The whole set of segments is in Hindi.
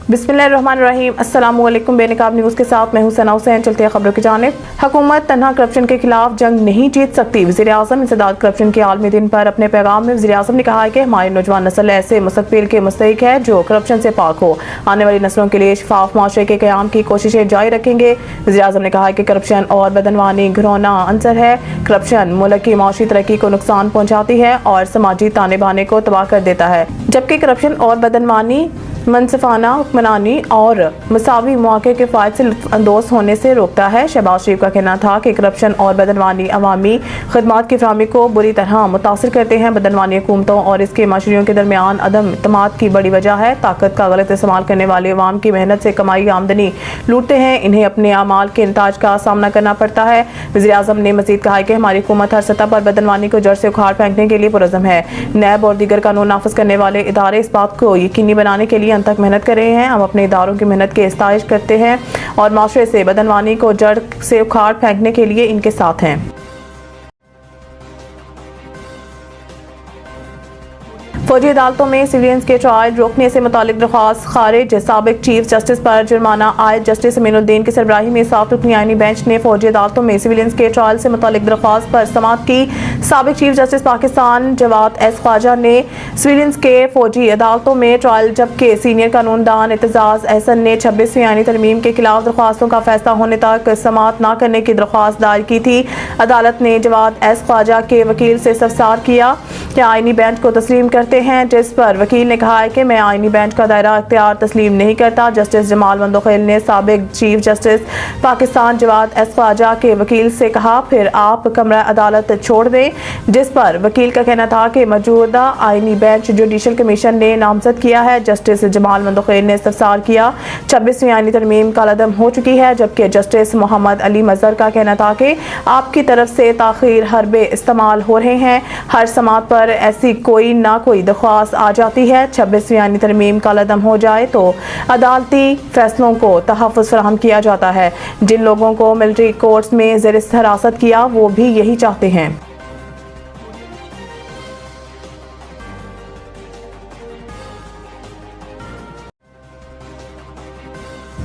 बिस्मिल्लाहिर्रहमानिर्रहीम। अस्सलामुअलैकुम। बेनकाब न्यूज़ के साथ मैं हूं सना हुसैन। चलते हैं खबरों की जानिब। हुकूमत तन्हा करप्शन के खिलाफ जंग नहीं जीत सकती। वज़ीर आज़म इंसदाद करप्शन के आलमी दिन पर अपने पैगाम में वज़ीर आज़म ने कहा है कि हमारी नौजवान नस्ल ऐसे मुस्तक़बिल के मुस्तहिक है जो करप्शन से पाक हो। आने वाली नस्लों के लिए शफाफ माशरे के क़याम की कोशिशें जारी रखेंगे। वज़ीर आज़म ने कहा कि करप्शन और बदनवानी घिनौना अंसर है। करप्शन मुल्क की माशी तरक्की को नुकसान पहुँचाती है और समाजी ताने बाने को तबाह कर देता है, जबकि करप्शन और बदनवानी मनसफाना हुक्मरानी और मसावी मौके के फ़ायदे से लुत्फ़अंदोज़ होने से रोकता है। शहबाज शरीफ का कहना था कि करप्शन और बदनवानी अवामी खदमात की फराहमी को बुरी तरह मुतासिर करते हैं। बदनवानी हुकूमतों और इसके माशरियों के दरमियान अदम इत्मीनान की बड़ी वजह है। ताकत का गलत इस्तेमाल करने वाले अवाम की मेहनत से कमाई आमदनी लूटते हैं। इन्हें अपने अमाल के इंताज का सामना करना पड़ता है। वज़ीर आज़म ने मज़ीद कहा कि हमारी हुकूमत हर सतह पर बदनवानी को जड़ से उखाड़ फेंकने के लिए पुरज़म है। नैब और दीगर कानून नाफिज करने वाले इदारे इस बात को यकीनी बनाने के लिए तक मेहनत कर रहे हैं। हम अपने इदारों की मेहनत की इस्ताइश करते हैं और माशरे से बदनवानी को जड़ से उखाड़ फेंकने के लिए इनके साथ हैं। फौजी अदालतों में सिविलियंस के ट्रायल रोकने से मुतालिक दरख्वास्त खारिज। साबिक चीफ जस्टिस पर जुर्माना आयद। जस्टिस अमीनुद्दीन की सरबराही में 7 रुकनी आईनी बेंच ने फौजी अदालतों में सिविलियंस के ट्रायल से मुतालिक दरख्वास्त पर समाअत की। साबिक chief justice Pakistan Jawad S Khawaja ने सिविलियंस के फौजी अदालतों में ट्रायल, जबकि सीनियर कानूनदान एतजाज एहसन ने 26वीं आईनी तरमीम के खिलाफ दरख्वास्तों का फैसला होने तक समाअत न करने की दरख्वास्त दायर की थी। अदालत ने जवाद एस ख्वाजा के वकील से इस्तफसार किया कि आईनी बेंच को तस्लीम करते हैं, जिस पर वकील ने कहा है कि मैं आईनी बेंच का दायरा अख्तियार तस्लीम नहीं करता। जस्टिस जमाल मंदोखेल ने साबिक chief justice Pakistan Jawad S Khawaja के वकील से कहा फिर आप कमरा अदालत छोड़ दें, जिस पर वकील का कहना था कि मौजूदा आईनी बेंच जुडिशल कमीशन ने नामजद किया है। जस्टिस जमाल मंदोखेल ने इस्तफसार किया 26वीं आईनी तरमीम कालअदम हो चुकी है, जबकि जस्टिस मोहम्मद अली मजहर का कहना था कि आपकी तरफ से ताखीर हरबे इस्तेमाल हो रहे हैं। हर समात पर ऐसी कोई ना कोई दरख्वास्त आ जाती है। 26वीं आईनी तरमीम कालअदम हो जाए तो अदालती फैसलों को तहफ़्फ़ुज़ फराहम किया जाता है। जिन लोगों को मिलिट्री कोर्ट्स में ज़ेर हिरासत किया वो भी यही चाहते हैं।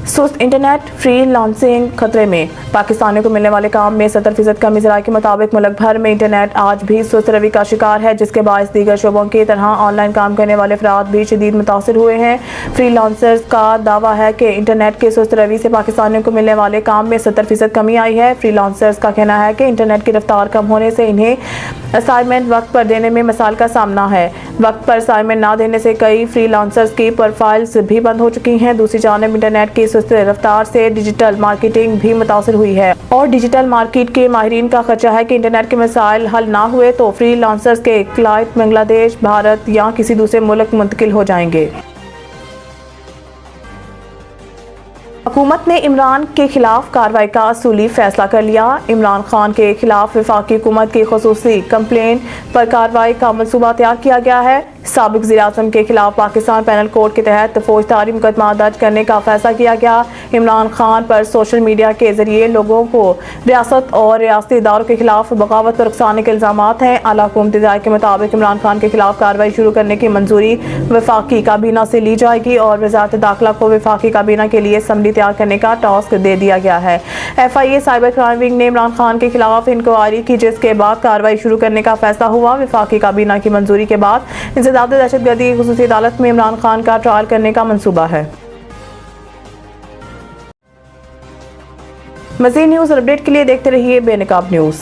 सुस्त इंटरनेट फ्री लांसिंग खतरे में। पाकिस्तानियों को मिलने वाले काम में 70% कमी। ज़राए के मुताबिक मुल्क भर में इंटरनेट आज भी सुस्त रवि का शिकार है, जिसके बायस दीगर शोबों की तरह ऑनलाइन काम करने वाले अफराद भी शदीद मुतासिर हुए हैं। फ्री लांसर्स का दावा है कि इंटरनेट के सुस्त रवि से पाकिस्तानियों को मिलने वाले काम में 70% कमी आई है। फ्री लांसर्स का कहना है कि इंटरनेट की रफ्तार कम होने से इन्हें असाइनमेंट वक्त पर देने में मसाइल का सामना है। वक्त पर असाइनमेंट ना देने से कई फ्री लांसर्स की प्रोफाइल्स भी बंद हो चुकी हैं। दूसरी जानिब इंटरनेट की सुस्त रफ्तार से डिजिटल मार्केटिंग भी मुतासिर हुई है और डिजिटल मार्केट के माहिरीन का खर्चा है कि इंटरनेट के मसाइल हल ना हुए तो फ्री लांसर्स के क्लाइंट बांग्लादेश, भारत या किसी दूसरे मुल्क मुंतकिल हो जाएंगे। हुकूमत ने इमरान के खिलाफ कार्रवाई का असूली फैसला कर लिया। इमरान खान के खिलाफ वफाकी हुकूमत की खुसूसी कंप्लेंट पर कार्रवाई का मनसूबा तैयार किया गया है। साबिक वज़ीर आज़म के खिलाफ पाकिस्तान पैनल कोड के तहत फौजदारी मुकदमा दर्ज करने का फैसला किया गया। इमरान खान पर सोशल मीडिया के जरिए लोगों को रियासत और रियासती इदारों के खिलाफ बगावत पर उकसाने के इल्जामात हैं। आला हुकूमती राय के मुताबिक इमरान खान के खिलाफ कार्रवाई शुरू करने की मंजूरी वफाकी काबीना से ली जाएगी और वज़ारत दाखिला को वफाकी काबीना के लिए असम्बली तैयार करने का टास्क दे दिया गया है। FIA साइबर क्राइम विंग ने इमरान खान के खिलाफ इंक्वायरी की, जिसके बाद कार्रवाई शुरू करने का फैसला हुआ। वफाकी काबीना की मंजूरी के बाद इंसदाद दहशतगर्दी की खुसूसी अदालत में इमरान खान का ट्रायल करने का मंसूबा है। मज़ीद न्यूज़ और अपडेट के लिए देखते रहिए बेनकाब न्यूज़।